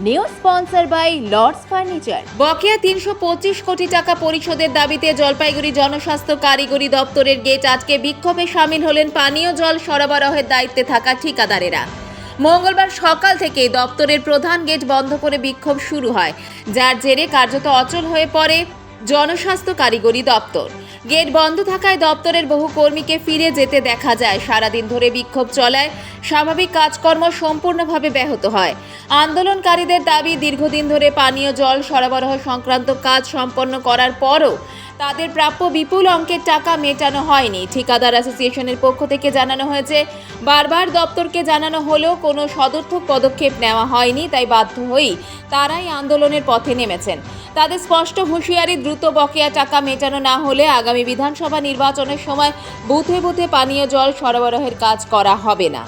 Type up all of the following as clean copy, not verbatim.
New sponsor by Lords furniture. বকেয়া 325 কোটি টাকা পরিশোধের দাবিতে জলপাইগুড়ি জনস্বাস্থ্য কারিগরি দপ্তরের গেট আজকে বিক্ষোভে সামিল হলেন পানীয় জল সরবরাহের দায়িত্বে থাকা ঠিকাদারেরা। মঙ্গলবার সকাল থেকে দপ্তরের প্রধান গেট বন্ধ করে বিক্ষোভ শুরু হয়, যার জেরে কার্যত অচল হয়ে পড়ে জনস্বাস্থ্য কারিগরি দপ্তর। গেট বন্ধ থাকায় দপ্তরের বহু কর্মীকে ফিরে যেতে দেখা যায়। সারাদিন ধরে বিক্ষোভ চলায় স্বাভাবিক কাজকর্ম সম্পূর্ণভাবে ব্যাহত হয়। আন্দোলনকারীদের দাবি, দীর্ঘদিন ধরে পানীয় জল সরবরাহ সংক্রান্ত কাজ সম্পন্ন করার পরও তাদের প্রাপ্য বিপুল অঙ্কের টাকা মেটানো হয়নি। ঠিকাদার অ্যাসোসিয়েশনের পক্ষ থেকে জানানো হয়েছে, বারবার দপ্তরকে জানানো হলেও কোনো সদর্থক পদক্ষেপ নেওয়া হয়নি, তাই বাধ্য হয়েই তারাই আন্দোলনের পথে নেমেছেন। তাদের স্পষ্ট হুঁশিয়ারি, দ্রুত বকেয়া টাকা মেটানো না হলে আগামী বিধানসভা নির্বাচনের সময় বুথে বুথে পানীয় জল সরবরাহের কাজ করা হবে না।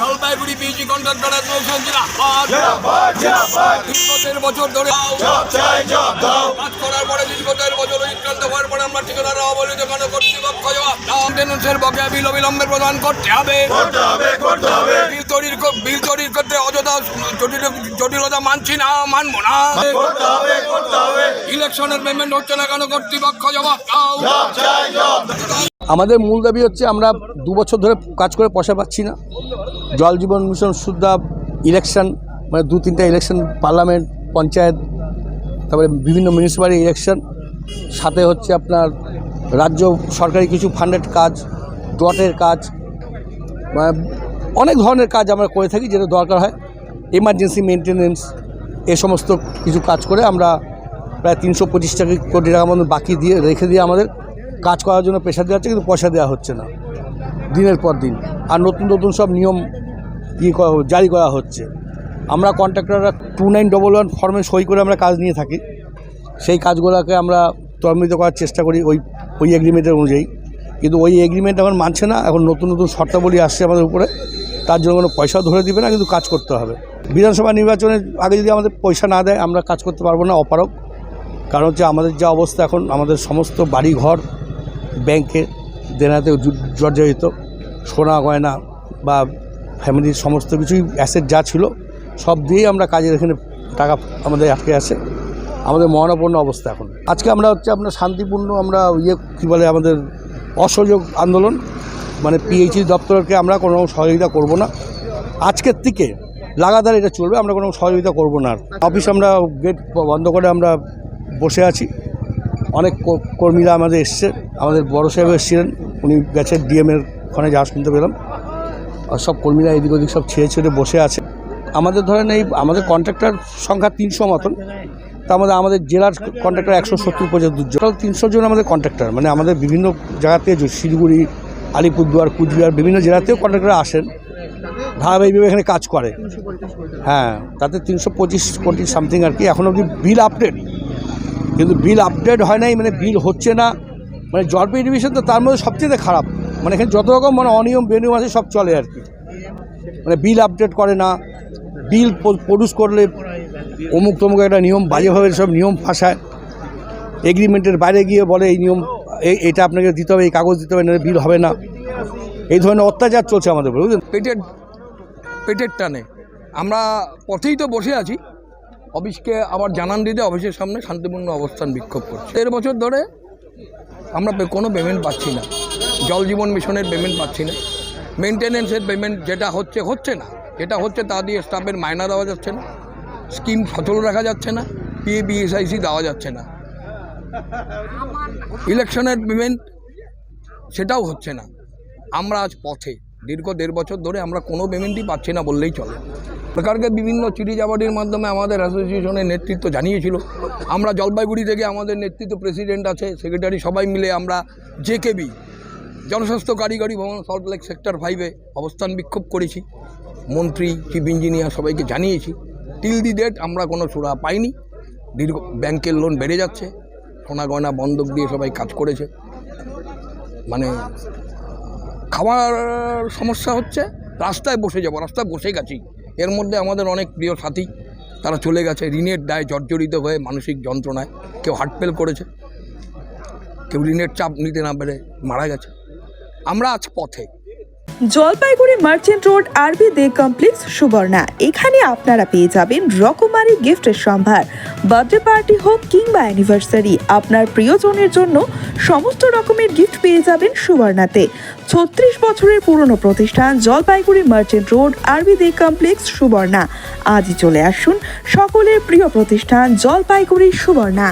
জলপাইগুড়ি পিএইচই কন্ট্রাক্টর অ্যাসোসিয়েশন দীর্ঘ বছর ধরে কাজ করার পরে দীর্ঘ বছর উৎক্রান্ত হওয়ার পরে আমরা ঠিকাদার অবহেলিত কেন কর্তৃপক্ষ মেনটেন্যান্সের বকেয়া বিল অবিলম্বে প্রদান করতে হবে। বিল তৈরির করতে অযথা জটিলতা মানছি না, মানবো না। ইলেকশনের পেমেন্ট হচ্ছে না কেন কর্তৃপক্ষ জবাব দাও। আমাদের মূল দাবি হচ্ছে, আমরা 2 বছর ধরে কাজ করে পয়সা পাচ্ছি না। জল জীবন মিশন সুদ্ধা ইলেকশন, মানে 2-3টা ইলেকশন, পার্লামেন্ট, পঞ্চায়েত, তারপরে বিভিন্ন মিউনিসিপ্যালিটি ইলেকশন, সাথে হচ্ছে আপনার রাজ্য সরকারি কিছু ফান্ডেড কাজ, ডটের কাজ, মানে অনেক ধরনের কাজ আমরা করে থাকি যেটা দরকার হয়। এমার্জেন্সি মেনটেনেন্স, এ সমস্ত কিছু কাজ করে আমরা প্রায় 325 কোটি টাকা মতো বাকি দিয়ে রেখে দিয়ে আমাদের কাজ করার জন্য প্রেশার দেওয়া হচ্ছে, কিন্তু পয়সা দেওয়া হচ্ছে না দিনের পর দিন। আর নতুন নতুন সব নিয়ম জারি করা হচ্ছে। আমরা কন্ট্রাক্টররা 2911 ফর্মে সই করে আমরা কাজ নিয়ে থাকি। সেই কাজগুলোকে আমরা ত্বরান্বিত করার চেষ্টা করি ওই এগ্রিমেন্টের অনুযায়ী, কিন্তু ওই এগ্রিমেন্ট এখন মানছে না। এখন নতুন নতুন শর্তাবলী আসছে আমাদের উপরে, তার জন্য কোনো পয়সাও ধরে দিবে না, কিন্তু কাজ করতে হবে। বিধানসভা নির্বাচনের আগে যদি আমাদের পয়সা না দেয়, আমরা কাজ করতে পারবো না, অপারগ। কারণ হচ্ছে আমাদের যা অবস্থা এখন, আমাদের সমস্ত বাড়ি ঘর ব্যাংকে দেনাতে জর্জরিত, সোনা গয়না বা ফ্যামিলির সমস্ত কিছুই অ্যাসেট যা ছিল সব দিয়েই আমরা কাজের এখানে টাকা আমাদের আটকে আছে। আমাদের মরণাপন্ন অবস্থা এখন। আজকে আমরা হচ্ছে আপনার শান্তিপূর্ণ, আমরা কী বলে, আমাদের অসহযোগ আন্দোলন, মানে পিএইচই দপ্তরকে আমরা কোনো সহযোগিতা করব না। আজকের থেকে লাগাতার এটা চলবে, আমরা কোনো সহযোগিতা করব না। অফিস আমরা গেট বন্ধ করে আমরা বসে আছি। অনেক কর্মীরা আমাদের এসছে, আমাদের বড় সাহেব এসেছিলেন, উনি গেছেন ডিএমের ওখানে, যা শুনতে পেলাম। আর সব কর্মীরা এদিক ওদিক সব ছেড়ে ছেড়ে বসে আছে। আমাদের ধরেন এই আমাদের কন্ট্রাক্টর সংখ্যা 300 মতন, তার মধ্যে আমাদের জেলার কন্ট্রাক্টর 170-75 জন, 300 জন আমাদের কন্ট্রাক্টর। মানে আমাদের বিভিন্ন জায়গা থেকে, শিলিগুড়ি, আলিপুরদুয়ার, কুচবিহার, বিভিন্ন জেলা থেকেও কন্ট্রাক্টররা আসেন, ধারাবাহিকভাবে এখানে কাজ করে। হ্যাঁ, তাতে 325 কোটি সামথিং আর কি। এখন অবধি বিল আপডেট, কিন্তু বিল আপডেট হয় নাই, মানে বিল হচ্ছে না। মানে জলপাইগুড়ি ডিভিশন তো তার মধ্যে সবচেয়ে খারাপ। মানে এখানে যত রকম মানে অনিয়ম বেনিয়ম আছে সব চলে আর কি। মানে বিল আপডেট করে না, বিল প্রডিউস করলে অমুক তমুক একটা নিয়ম, বাজেভাবে সব নিয়ম ফাঁসায়। এগ্রিমেন্টের বাইরে গিয়ে বলে এই নিয়ম, এটা আপনাকে দিতে হবে, এই কাগজ দিতে হবে, না বিল হবে না। এই ধরনের অত্যাচার চলছে আমাদের উপর, বুঝলেন। পেটের টানে আমরা পথেই তো বসে আছি। অফিসকে আবার জানান দিতে অফিসের সামনে শান্তিপূর্ণ অবস্থান বিক্ষোভ করছে। 1.5 বছর ধরে আমরা কোনো পেমেন্ট পাচ্ছি না। জল জীবন মিশনের পেমেন্ট পাচ্ছি না। মেনটেনেন্সের পেমেন্ট যেটা হচ্ছে না, যেটা হচ্ছে তা দিয়ে স্টাফের মায়না দেওয়া যাচ্ছে না, স্কিম সচল রাখা যাচ্ছে না, পিএবিএসআইসি দেওয়া যাচ্ছে না। ইলেকশনের পেমেন্ট সেটাও হচ্ছে না। আমরা আজ পথে, দীর্ঘ 1.5 বছর ধরে আমরা কোনো পেমেন্টই পাচ্ছি না বললেই চলে। সরকারকে বিভিন্ন চিঠিচাবাটির মাধ্যমে আমাদের অ্যাসোসিয়েশনের নেতৃত্ব জানিয়েছিল। আমরা জলপাইগুড়ি থেকে, আমাদের নেতৃত্ব প্রেসিডেন্ট আছে, সেক্রেটারি, সবাই মিলে আমরা জেকেবি জনস্বাস্থ্য কারিগরি ভবন সল্টলেক সেক্টর 5-এ অবস্থান বিক্ষোভ করেছি। মন্ত্রী, চিফ ইঞ্জিনিয়ার সবাইকে জানিয়েছি। টিল দি ডেট আমরা কোনো সুরা পাইনি। দীর্ঘ ব্যাংকের লোন বেড়ে যাচ্ছে, সোনা গয়না বন্ধক দিয়ে সবাই কাজ করেছে। মানে খাওয়ার সমস্যা হচ্ছে, রাস্তায় বসে যাবো, রাস্তায় বসে গেছি। এর মধ্যে আমাদের অনেক প্রিয় সাথী তারা চলে গেছে ঋণের দায়ে জর্জরিত হয়ে, মানসিক যন্ত্রণায়। কেউ হার্ট ফেল করেছে, কেউ ঋণের চাপ নিতে না পেরে মারা গেছে। আমরা আজ পথে। জলপাইগুড়ি মার্চেন্ট রোড আরবি দে কমপ্লেক্স সুবর্ণা। এখানে আপনারা পেয়ে যাবেন রকমারি গিফটের সম্ভার। বার্থডে পার্টি হোক কিংবা অ্যানিভার্সারি, আপনার প্রিয়জনের জন্য সমস্ত রকমের গিফট পেয়ে যাবেন সুবর্ণাতে। 36 বছরের পুরনো প্রতিষ্ঠান জলপাইগুড়ি মার্চেন্ট রোড আরবি দে কমপ্লেক্স সুবর্ণা। আজই চলে আসুন সকলের প্রিয় প্রতিষ্ঠান জলপাইগুড়ি সুবর্ণা।